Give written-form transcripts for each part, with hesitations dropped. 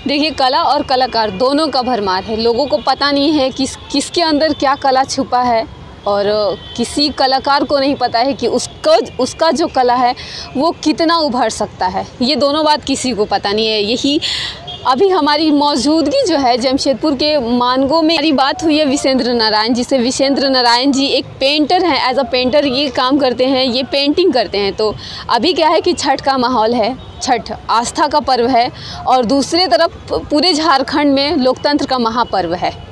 देखिए, कला और कलाकार दोनों का भरमार है। लोगों को पता नहीं है कि किसके अंदर क्या कला छुपा है, और किसी कलाकार को नहीं पता है कि उसका जो कला है वो कितना उभर सकता है। ये दोनों बात किसी को पता नहीं है। यही अभी हमारी मौजूदगी जो है जमशेदपुर के मानगो में, हमारी बात हुई है विशेंद्र नारायण जी से। विशेंद्र नारायण जी एक पेंटर हैं, एज अ पेंटर ये काम करते हैं, ये पेंटिंग करते हैं। तो अभी क्या है कि छठ का माहौल है, छठ आस्था का पर्व है, और दूसरी तरफ पूरे झारखंड में लोकतंत्र का महापर्व है।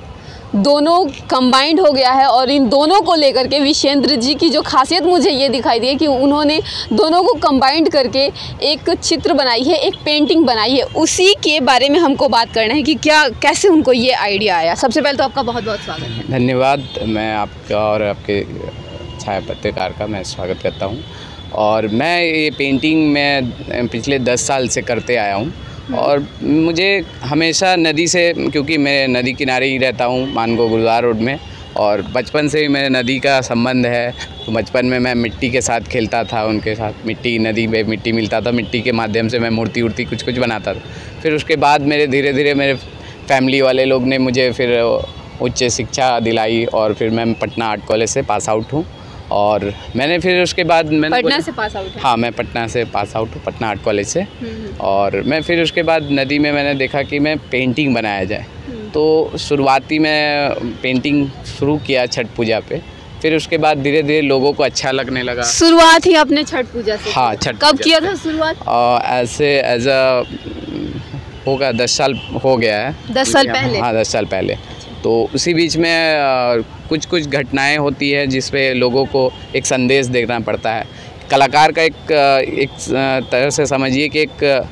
दोनों कंबाइंड हो गया है, और इन दोनों को लेकर के विशेंद्र जी की जो खासियत मुझे ये दिखाई दी है कि उन्होंने दोनों को कंबाइंड करके एक चित्र बनाई है, एक पेंटिंग बनाई है। उसी के बारे में हमको बात करना है कि कैसे उनको ये आइडिया आया। सबसे पहले तो आपका बहुत बहुत स्वागत है। धन्यवाद। मैं आपका और आपके छाया पत्रकार का मैं स्वागत करता हूँ। और मैं ये पेंटिंग मैं पिछले 10 साल से करते आया हूँ, और मुझे हमेशा नदी से, क्योंकि मैं नदी किनारे ही रहता हूँ मानगो गुरुद्वारा रोड में, और बचपन से ही मेरे नदी का संबंध है। तो बचपन में मैं मिट्टी के साथ खेलता था, उनके साथ मिट्टी, नदी में मिट्टी मिलता था, मिट्टी के माध्यम से मैं मूर्ति उर्ति कुछ बनाता था। फिर उसके बाद मेरे धीरे धीरे मेरे फैमिली वाले लोग ने मुझे फिर उच्च शिक्षा दिलाई, और फिर मैं पटना आर्ट कॉलेज से पास आउट हूँ। और मैंने फिर उसके बाद पटना से पास आउट? हाँ, मैं पटना से पास आउट हूँ, पटना आर्ट कॉलेज से। और मैं फिर उसके बाद नदी में मैंने देखा कि मैं पेंटिंग बनाया जाए, तो शुरुआती में पेंटिंग शुरू किया छठ पूजा पे। फिर उसके बाद धीरे धीरे लोगों को अच्छा लगने लगा। शुरुआत ही आपने छठ पूजा से? हाँ, छठ कब किया था शुरुआत? ऐसे एज अ होगा 10 साल हो गया है। 10 साल पहले? हाँ, 10 साल पहले। तो उसी बीच में कुछ घटनाएं होती है जिस पे लोगों को एक संदेश देना पड़ता है। कलाकार का एक तरह से समझिए कि क्या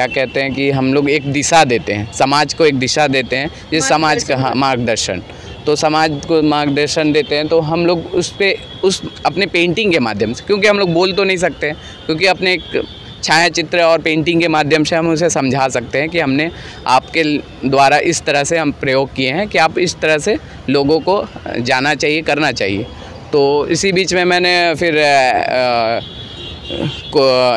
कहते हैं कि हम लोग एक दिशा देते हैं, समाज को एक दिशा देते हैं, जिस समाज का मार्गदर्शन। तो समाज को मार्गदर्शन देते हैं, तो हम लोग उस अपने पेंटिंग के माध्यम से, क्योंकि हम लोग बोल तो नहीं सकते, क्योंकि अपने एक छाया चित्र और पेंटिंग के माध्यम से हम उसे समझा सकते हैं कि हमने आपके द्वारा इस तरह से हम प्रयोग किए हैं कि आप इस तरह से लोगों को जाना चाहिए, करना चाहिए। तो इसी बीच में मैंने फिर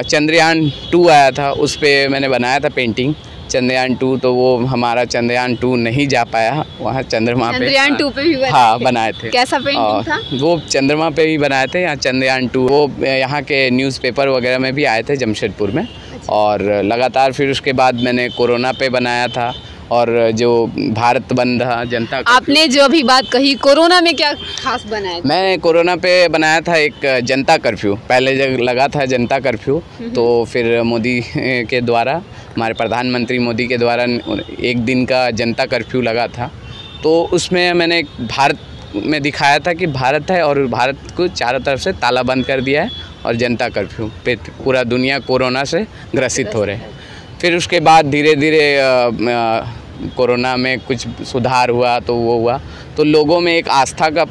चंद्रयान 2 आया था, उस पर मैंने बनाया था पेंटिंग, चंद्रयान 2। तो वो हमारा चंद्रयान 2 नहीं जा पाया वहाँ चंद्रमा पे। चंद्रयान 2 पे भी बनाए थे। कैसा पेंटिंग था? वो चंद्रमा पे ही बनाए थे, यहाँ चंद्रयान 2। वो यहाँ के न्यूज़पेपर वगैरह में भी आए थे जमशेदपुर में। और लगातार फिर उसके बाद मैंने कोरोना पे बनाया था, और जो भारत बंद जनता। आपने जो अभी बात कही, कोरोना में क्या खास बनाया? मैं कोरोना पे बनाया था एक जनता कर्फ्यू। पहले जब लगा था जनता कर्फ्यू, तो फिर मोदी के द्वारा, हमारे प्रधानमंत्री मोदी के द्वारा 1 दिन का जनता कर्फ्यू लगा था। तो उसमें मैंने भारत में दिखाया था कि भारत है, और भारत को चारों तरफ से ताला बंद कर दिया है, और जनता कर्फ्यू पे पूरा दुनिया कोरोना से ग्रसित हो रहे हैं। फिर उसके बाद धीरे धीरे कोरोना में कुछ सुधार हुआ, तो वो हुआ, तो लोगों में एक आस्था का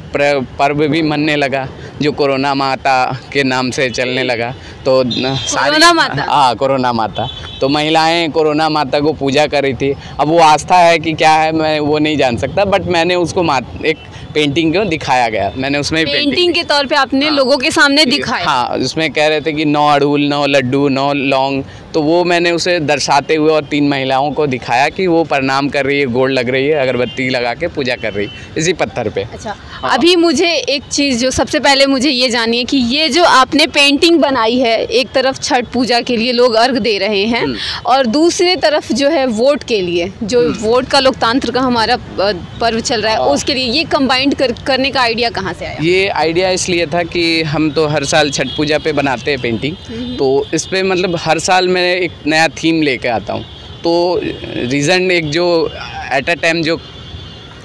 पर्व भी मनने लगा, जो कोरोना माता के नाम से चलने लगा। तो कोरोना माता? हाँ, कोरोना माता। तो महिलाएं कोरोना माता को पूजा कर रही थी। अब वो आस्था है कि क्या है, मैं वो नहीं जान सकता, बट मैंने उसको एक पेंटिंग को दिखाया गया। मैंने उसमें पेंटिंग के तौर पे आपने लोगों के सामने दिखाया। हाँ, उसमें कह रहे थे कि 9 अड़हुल, 9 लड्डू, 9 लौंग। तो वो मैंने उसे दर्शाते हुए और 3 महिलाओं को दिखाया कि वो प्रणाम कर रही है, गोड़ लग रही है, अगरबत्ती लगा के पूजा कर रही है इसी पत्थर पे। अच्छा, अभी मुझे एक चीज़ जो सबसे पहले मुझे ये जानिए कि ये जो आपने पेंटिंग बनाई है, एक तरफ छठ पूजा के लिए लोग अर्घ दे रहे हैं, और दूसरी तरफ जो है वोट के लिए, जो वोट का लोकतंत्र का हमारा पर्व चल रहा है, उसके लिए ये कंबाइंड करने का आइडिया कहाँ से आया? ये आइडिया इसलिए था कि हम तो हर साल छठ पूजा पे बनाते हैं पेंटिंग, तो इस पर मतलब हर साल मैं एक नया थीम लेके आता हूँ। तो रीज़न एक जो एट अ टाइम जो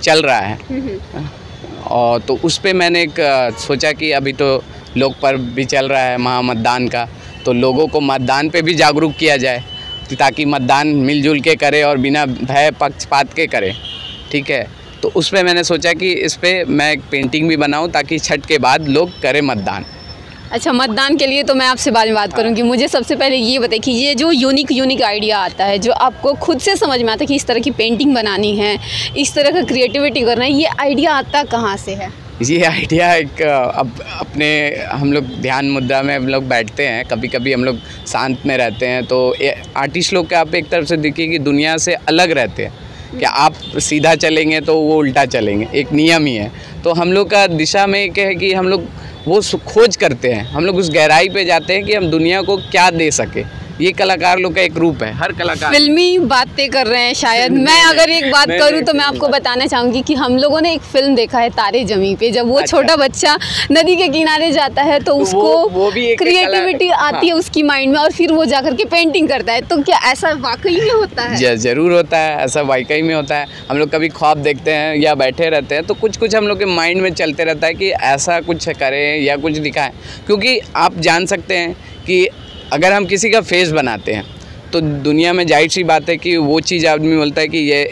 चल रहा है, और तो उस पे मैंने एक सोचा कि अभी तो लोक पर्व भी चल रहा है महामतदान का, तो लोगों को मतदान पे भी जागरूक किया जाए, ताकि मतदान मिलजुल के करे और बिना भय पक्षपात के करे। ठीक है, तो उस पर मैंने सोचा कि इस पर मैं एक पेंटिंग भी बनाऊं, ताकि छठ के बाद लोग करें मतदान। अच्छा, मतदान के लिए तो मैं आपसे बाद में बात करूंगी। मुझे सबसे पहले ये बताइए कि ये जो यूनिक आइडिया आता है, जो आपको खुद से समझ में आता है कि इस तरह की पेंटिंग बनानी है, इस तरह का क्रिएटिविटी करना है, ये आइडिया आता कहाँ से है? ये आइडिया एक अपने हम लोग ध्यान मुद्रा में हम लोग बैठते हैं, कभी कभी हम लोग शांत में रहते हैं, तो आर्टिस्ट लोग के आप एक तरफ से देखिए कि दुनिया से अलग रहते हैं, कि आप सीधा चलेंगे तो वो उल्टा चलेंगे, एक नियम ही है। तो हम लोग का दिशा में एक है कि हम लोग वो खोज करते हैं, हम लोग उस गहराई पे जाते हैं कि हम दुनिया को क्या दे सके। ये कलाकार लोग का एक रूप है, हर कलाकार फिल्मी बातें कर रहे हैं शायद। मैं अगर एक बात करूं तो मैं आपको बताना चाहूँगी कि हम लोगों ने एक फिल्म देखा है तारे ज़मीं पे, जब वो छोटा बच्चा नदी के किनारे जाता है तो उसको वो भी एक क्रिएटिविटी आती है उसकी माइंड में, और फिर वो जाकर के पेंटिंग करता है। तो क्या ऐसा वाकई में होता है? ज़रूर होता है, ऐसा वाकई में होता है। हम लोग कभी ख्वाब देखते हैं या बैठे रहते हैं तो कुछ कुछ हम लोग के माइंड में चलते रहता है कि ऐसा कुछ करें या कुछ दिखाएं, क्योंकि आप जान सकते हैं कि अगर हम किसी का फेस बनाते हैं तो दुनिया में जाहिर सी बात है कि वो चीज़ आदमी बोलता है कि ये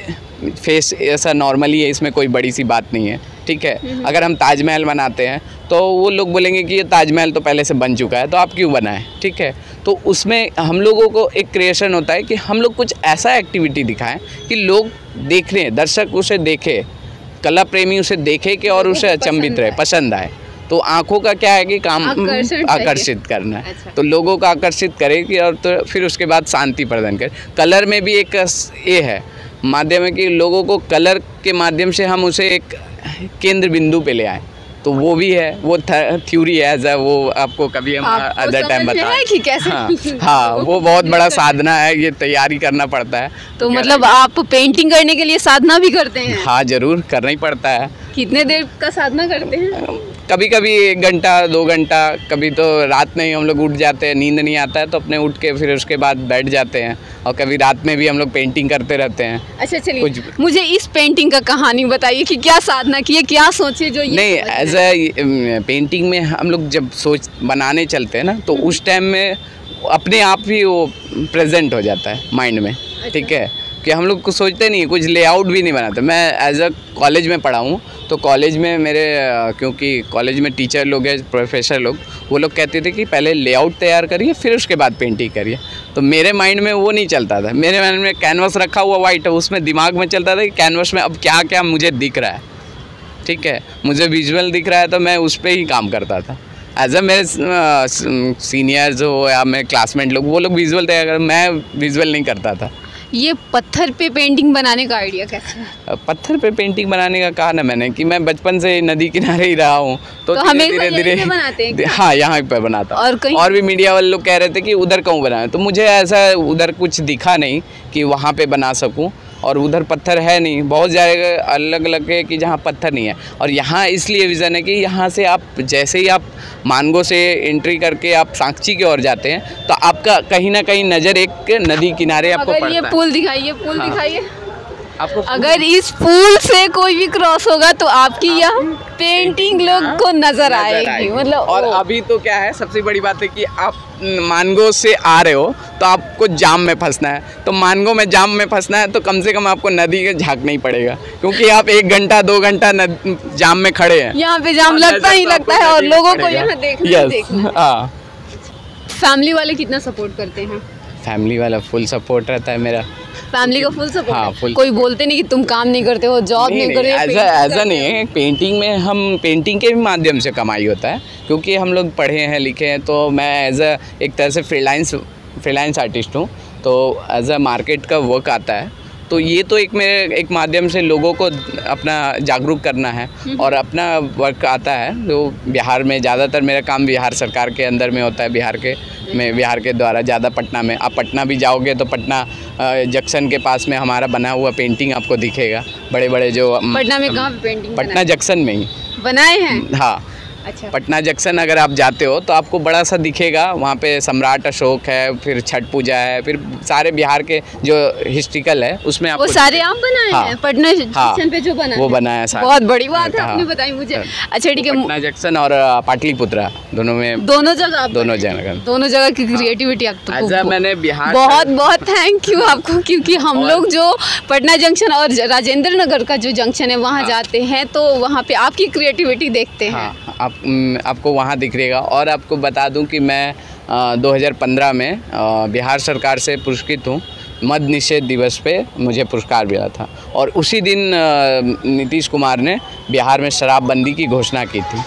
फेस ऐसा नॉर्मली है, इसमें कोई बड़ी सी बात नहीं है, ठीक है। अगर हम ताजमहल बनाते हैं तो वो लोग बोलेंगे कि ये ताजमहल तो पहले से बन चुका है, तो आप क्यों बनाएं, ठीक है। तो उसमें हम लोगों को एक क्रिएशन होता है कि हम लोग कुछ ऐसा एक्टिविटी दिखाएं कि लोग देख रहे हैं, दर्शक उसे देखे, कला प्रेमी उसे देखे कि और उसे अचंभित रहे, पसंद आए। तो आँखों का क्या है कि काम आकर्षित करना है। अच्छा। तो लोगों को आकर्षित करे कि और तो फिर उसके बाद शांति प्रदान करे। कलर में भी एक ये है माध्यम है कि लोगों को कलर के माध्यम से हम उसे एक केंद्र बिंदु पे ले आए, तो वो भी है, वो थ्योरी है एज वो आपको कभी हम अदर टाइम बताएं कि कैसे। हाँ वो बहुत बड़ा साधना है, ये तैयारी करना पड़ता है। तो मतलब आप पेंटिंग करने के लिए साधना भी करते हैं? हाँ ज़रूर, करना ही पड़ता है। कितने देर का साधना करते हैं? कभी कभी 1 घंटा 2 घंटा, कभी तो रात में ही हम लोग उठ जाते हैं, नींद नहीं आता है तो अपने उठ के फिर उसके बाद बैठ जाते हैं, और कभी रात में भी हम लोग पेंटिंग करते रहते हैं। अच्छा चलिए, मुझे इस पेंटिंग का कहानी बताइए कि क्या साधना की है, क्या सोचे जो ये नहीं एज ए पेंटिंग में हम लोग जब सोच बनाने चलते हैं ना तो उस टाइम में अपने आप ही वो प्रेजेंट हो जाता है माइंड में, ठीक है, कि हम लोग कुछ सोचते नहीं, कुछ लेआउट भी नहीं बनाते। मैं एज अ कॉलेज में पढ़ा हूँ तो कॉलेज में मेरे क्योंकि कॉलेज में टीचर लोग हैं, प्रोफेसर लोग, वो लोग कहते थे कि पहले लेआउट तैयार करिए फिर उसके बाद पेंटिंग करिए। तो मेरे माइंड में वो नहीं चलता था, मेरे माइंड में कैनवस रखा हुआ वाइट है, उसमें दिमाग में चलता था कि कैनवस में अब क्या क्या मुझे दिख रहा है, ठीक है, मुझे विजुअल दिख रहा है, तो मैं उस पर ही काम करता था। एज अ मेरे सीनियर्स हो या मेरे क्लासमेट लोग, वो लोग विजुअल तैयार कर, मैं विजुअल नहीं करता था। ये पत्थर पे पेंटिंग बनाने का आइडिया कैसे है? पत्थर पे पेंटिंग बनाने का कहा ना मैंने कि मैं बचपन से नदी किनारे ही रहा हूँ, तो धीरे धीरे बनाते हैं। हाँ यहाँ पे बनाता हूँ। और भी मीडिया वाले लोग कह रहे थे कि उधर कहूँ बनाए, तो मुझे ऐसा उधर कुछ दिखा नहीं कि वहाँ पे बना सकूँ, और उधर पत्थर है नहीं, बहुत जगह अलग अलग है कि जहाँ पत्थर नहीं है। और यहाँ इसलिए विज़न है कि यहाँ से आप जैसे ही आप मानगो से एंट्री करके आप सांची की ओर जाते हैं तो आपका कहीं ना कहीं नज़र एक नदी किनारे आपको पड़ता है। ये पुल दिखाइए, पुल दिखाइए आपको। अगर इस पुल से कोई भी क्रॉस होगा तो आपकी यह पेंटिंग लोग को नजर आएगी, मतलब। और अभी तो क्या है, सबसे बड़ी बात है कि आप मानगो से आ रहे हो तो आपको जाम में फंसना है, तो मानगो में जाम में फंसना है तो कम से कम आपको नदी के झांक नहीं पड़ेगा, क्योंकि आप 1 घंटा 2 घंटा जाम में खड़े हैं। यहाँ पे जाम लगता ही लगता है और लोगों को यहाँ देखना। हाँ। फैमिली वाले कितना सपोर्ट करते हैं? फैमिली वाला फुल सपोर्ट रहता है मेरा। फैमिली का फुल सपोर्ट? हाँ, फुल। कोई बोलते नहीं कि तुम काम नहीं करते हो, जॉब नहीं करते हो? ऐसा नहीं है, पेंटिंग में हम पेंटिंग के भी माध्यम से कमाई होता है, क्योंकि हम लोग पढ़े हैं लिखे हैं, तो मैं एक तरह से फ्रीलांस आर्टिस्ट हूँ, तो एज अ मार्केट का वर्क आता है। तो ये तो मेरे एक माध्यम से लोगों को अपना जागरूक करना है, और अपना वर्क आता है जो बिहार में ज़्यादातर मेरा काम बिहार सरकार के अंदर में होता है, बिहार के द्वारा ज़्यादा पटना में। आप पटना भी जाओगे तो पटना जंक्शन के पास में हमारा बना हुआ पेंटिंग आपको दिखेगा, बड़े बड़े जो। पटना में कहाँ पे पेंटिंग? पटना जंक्शन में ही बनाए हैं। हाँ। अच्छा। पटना जंक्शन अगर आप जाते हो तो आपको बड़ा सा दिखेगा, वहाँ पे सम्राट अशोक है, फिर छठ पूजा है, फिर सारे बिहार के जो हिस्ट्रिकल है उसमें आपको वो सारे आप बनाए हैं? पटना जंक्शन पे जो बना वो बनाया है सारे। बहुत बड़ी बात है, आपने बताई मुझे। अच्छा ठीक है, पटना जंक्शन और पाटलिपुत्रा दोनों में, दोनों जगह की क्रिएटिविटी आपको। मैंने बिहार बहुत बहुत थैंक यू आपको, क्योंकि हम लोग जो पटना जंक्शन और राजेंद्र नगर का जो जंक्शन है वहाँ जाते हैं तो वहाँ पे आपकी क्रिएटिविटी देखते हैं। आपको वहाँ दिखेगा। और आपको बता दूं कि मैं 2015 में बिहार सरकार से पुरस्कृत हूँ, मद निषेध दिवस पे मुझे पुरस्कार मिला था और उसी दिन नीतीश कुमार ने बिहार में शराबबंदी की घोषणा की थी।